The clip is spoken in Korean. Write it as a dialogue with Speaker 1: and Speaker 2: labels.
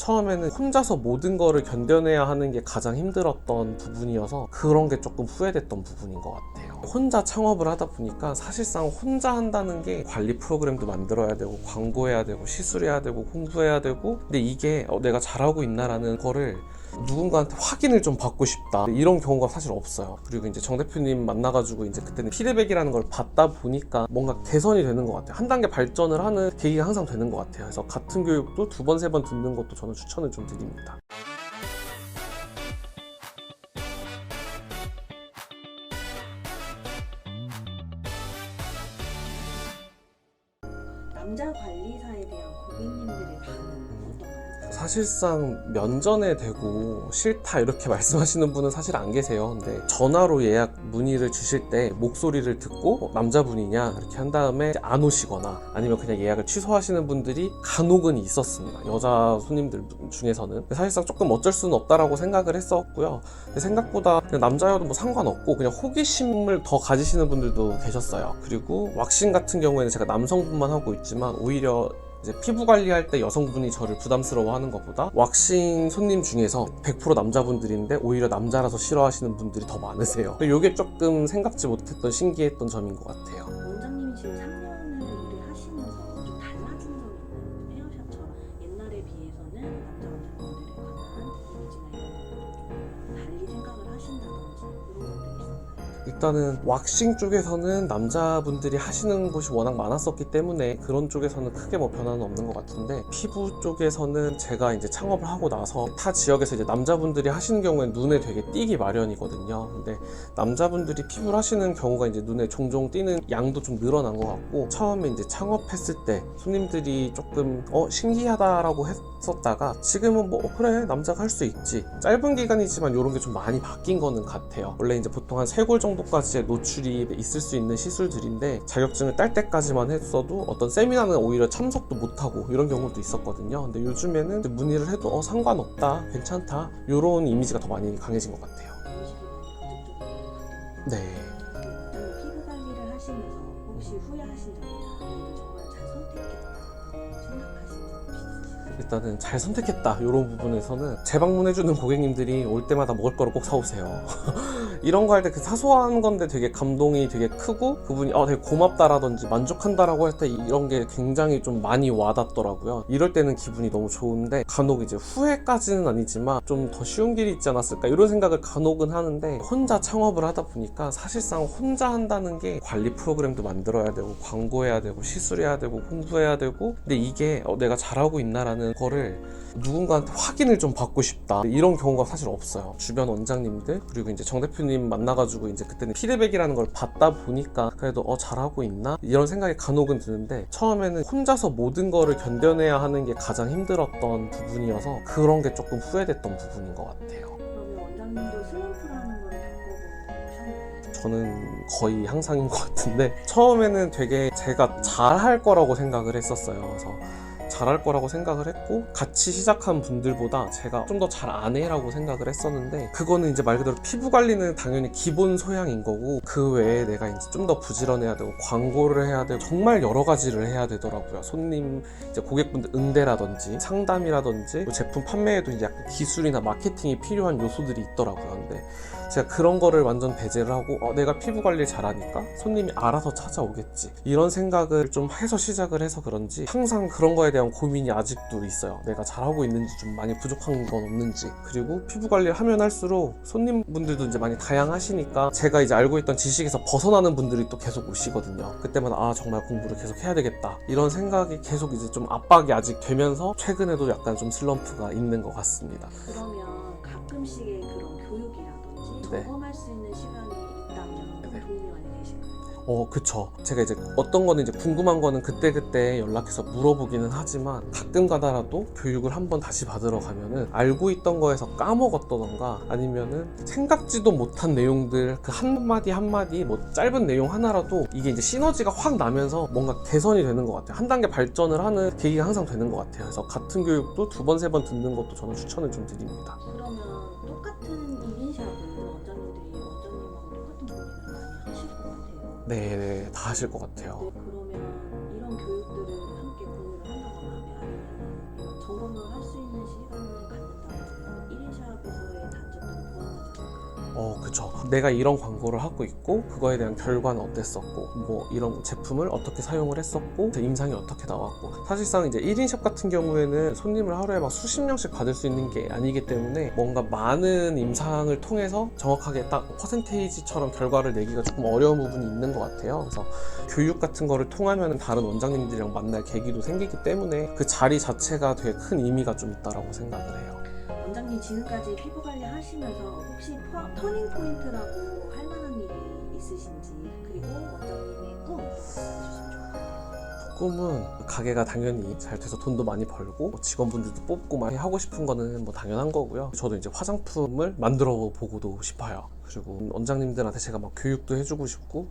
Speaker 1: 처음에는 혼자서 모든 거를 견뎌내야 하는 게 가장 힘들었던 부분이어서 그런 게 조금 후회됐던 부분인 것 같아요. 혼자 창업을 하다 보니까 사실상 혼자 한다는 게 관리 프로그램도 만들어야 되고 광고해야 되고 시술해야 되고 홍보해야 되고, 근데 이게 내가 잘하고 있나라는 거를 누군가한테 확인을 좀 받고 싶다, 이런 경우가 사실 없어요. 그리고 이제 정 대표님 만나가지고 이제 그때는 피드백이라는 걸 받다 보니까 뭔가 개선이 되는 것 같아요. 한 단계 발전을 하는 계기가 항상 되는 것 같아요. 그래서 같은 교육도 2번, 3번 듣는 것도 저는 추천을 좀 드립니다.
Speaker 2: 남자 관리사에 대한 고객님들의 반응은 어떤가요?
Speaker 1: 사실상 면전에 대고 싫다 이렇게 말씀하시는 분은 사실 안 계세요. 근데 전화로 예약 문의를 주실 때 목소리를 듣고 남자분이냐 이렇게 한 다음에 안 오시거나 아니면 그냥 예약을 취소하시는 분들이 간혹은 있었습니다. 여자 손님들 중에서는. 사실상 조금 어쩔 수는 없다라고 생각을 했었고요. 근데 생각보다 그냥 남자여도 뭐 상관없고 그냥 호기심을 더 가지시는 분들도 계셨어요. 그리고 왁싱 같은 경우에는 제가 남성분만 하고 있지만 오히려 이제 피부 관리할 때 여성분이 저를 부담스러워하는 것보다 왁싱 손님 중에서 100% 남자분들인데 오히려 남자라서 싫어하시는 분들이 더 많으세요. 이게 조금 생각지 못했던 신기했던 점인 것 같아요.
Speaker 2: 원장님이 지금 3년을 일을 하시면서 좀 달라진 점이 있나요? 헤어샵처럼 옛날에 비해서는 남자 분들에 관한 이미지나 이런 것도 좀 달리 생각을 하신다든지 이런 것들이 있었나요?
Speaker 1: 일단은 왁싱 쪽에서는 남자분들이 하시는 곳이 워낙 많았었기 때문에 그런 쪽에서는 크게 뭐 변화는 없는 것 같은데, 피부 쪽에서는 제가 이제 창업을 하고 나서 타 지역에서 이제 남자분들이 하시는 경우엔 눈에 되게 띄기 마련이거든요. 근데 남자분들이 피부를 하시는 경우가 이제 눈에 종종 띄는 양도 좀 늘어난 것 같고, 처음에 이제 창업했을 때 손님들이 조금 신기하다라고 했었다가 지금은 뭐 그래 남자가 할 수 있지, 짧은 기간이지만 이런 게 좀 많이 바뀐 거는 같아요. 원래 이제 보통 한 3골 정도까지의 노출이 있을 수 있는 시술들인데 자격증을 딸 때까지만 했어도 어떤 세미나는 오히려 참석도 못하고 이런 경우도 있었거든요. 근데 요즘에는 문의를 해도 상관없다, 괜찮다, 이런 이미지가 더 많이 강해진 것 같아요.
Speaker 2: 인식이 많이 긍정적으로 바뀌었나요?
Speaker 1: 네.
Speaker 2: 원장님 피부 관리를 하시면서 혹시 후회하신 점이나 아니면 정말 잘 선택했다 생각하신 점 혹시 있으실까요?
Speaker 1: 일단은 잘 선택했다 이런 부분에서는 재방문해주는 고객님들이 올 때마다 먹을 거를 꼭 사오세요. 이런 거 할 때 그 사소한 건데 되게 감동이 되게 크고, 그분이 되게 고맙다라든지 만족한다라고 할 때 이런 게 굉장히 좀 많이 와닿더라고요. 이럴 때는 기분이 너무 좋은데, 간혹 이제 후회까지는 아니지만 좀 더 쉬운 길이 있지 않았을까 이런 생각을 간혹은 하는데, 혼자 창업을 하다 보니까 사실상 혼자 한다는 게 관리 프로그램도 만들어야 되고 광고해야 되고 시술해야 되고 홍보해야 되고, 근데 이게 내가 잘하고 있나라는 거를 누군가한테 확인을 좀 받고 싶다, 이런 경우가 사실 없어요. 주변 원장님들 그리고 이제 정 대표님 만나가지고 이제 그때는 피드백이라는 걸 받다 보니까 그래도 잘하고 있나 이런 생각이 간혹은 드는데, 처음에는 혼자서 모든 거를 견뎌내야 하는 게 가장 힘들었던 부분이어서 그런 게 조금 후회됐던 부분인 것 같아요.
Speaker 2: 그러면 원장님도 슬럼프라는 걸 겪어보셨나요?
Speaker 1: 저는 거의 항상인 것 같은데, 처음에는 되게 제가 잘할 거라고 생각을 했었어요. 그래서 잘할 거라고 생각을 했고, 같이 시작한 분들보다 제가 좀 더 잘 안 해라고 생각을 했었는데, 그거는 이제 말 그대로 피부 관리는 당연히 기본 소양인 거고, 그 외에 내가 이제 좀 더 부지런해야 되고 광고를 해야 되고 정말 여러 가지를 해야 되더라고요. 손님 이제 고객분들 응대라든지 상담이라든지 제품 판매에도 이제 약간 기술이나 마케팅이 필요한 요소들이 있더라고요. 근데 제가 그런 거를 완전 배제를 하고 내가 피부 관리를 잘하니까 손님이 알아서 찾아오겠지, 이런 생각을 좀 해서 시작을 해서 그런지 항상 그런 거에 대한 고민이 아직도 있어요. 내가 잘하고 있는지, 좀 많이 부족한 건 없는지. 그리고 피부 관리를 하면 할수록 손님분들도 이제 많이 다양하시니까 제가 이제 알고 있던 지식에서 벗어나는 분들이 또 계속 오시거든요. 그때마다 정말 공부를 계속 해야 되겠다, 이런 생각이 계속 이제 좀 압박이 아직 되면서 최근에도 약간 좀 슬럼프가 있는 것 같습니다.
Speaker 2: 그러면 가끔씩의 그런 교육이라든지
Speaker 1: 네.
Speaker 2: 점검할 수 있는 시간이 있다면 좀 도움이 많이 되실까요?
Speaker 1: 그쵸. 제가 이제 어떤 거는 이제 궁금한 거는 그때그때 연락해서 물어보기는 하지만, 가끔 가다라도 교육을 한번 다시 받으러 가면은 알고 있던 거에서 까먹었다던가 아니면은 생각지도 못한 내용들, 그 한마디 한마디 뭐 짧은 내용 하나라도 이게 이제 시너지가 확 나면서 뭔가 개선이 되는 것 같아요. 한 단계 발전을 하는 계기가 항상 되는 것 같아요. 그래서 같은 교육도 2번, 3번 듣는 것도 저는 추천을 좀 드립니다.
Speaker 2: 그러면 똑같은 1인샵을 원장님들이 원장님하고 똑같은 고민을 많이 하실 것 같아요.
Speaker 1: 네, 다 하실 것 같아요.
Speaker 2: 그러면 이런 교육들을 함께 공유를 한다거나 아니면 이런 점검을 할 수 있는 시간을
Speaker 1: 그쵸. 내가 이런 광고를 하고 있고 그거에 대한 결과는 어땠었고 뭐 이런 제품을 어떻게 사용을 했었고 임상이 어떻게 나왔고, 사실상 이제 1인샵 같은 경우에는 손님을 하루에 막 수십 명씩 받을 수 있는 게 아니기 때문에 뭔가 많은 임상을 통해서 정확하게 딱 퍼센테이지처럼 결과를 내기가 조금 어려운 부분이 있는 것 같아요. 그래서 교육 같은 거를 통하면 다른 원장님들이랑 만날 계기도 생기기 때문에 그 자리 자체가 되게 큰 의미가 좀 있다라고 생각을 해요.
Speaker 2: 원장님 지금까지 피부 관리 하시면서 혹시 터닝 포인트라고 할 만한 일이 있으신지, 그리고 원장님의 꿈 알려주시면 좋겠어요.
Speaker 1: 꿈은 가게가 당연히 잘 돼서 돈도 많이 벌고 직원분들도 뽑고 막 하고 싶은 거는 뭐 당연한 거고요. 저도 이제 화장품을 만들어 보고도 싶어요. 그리고 원장님들한테 제가 막 교육도 해주고 싶고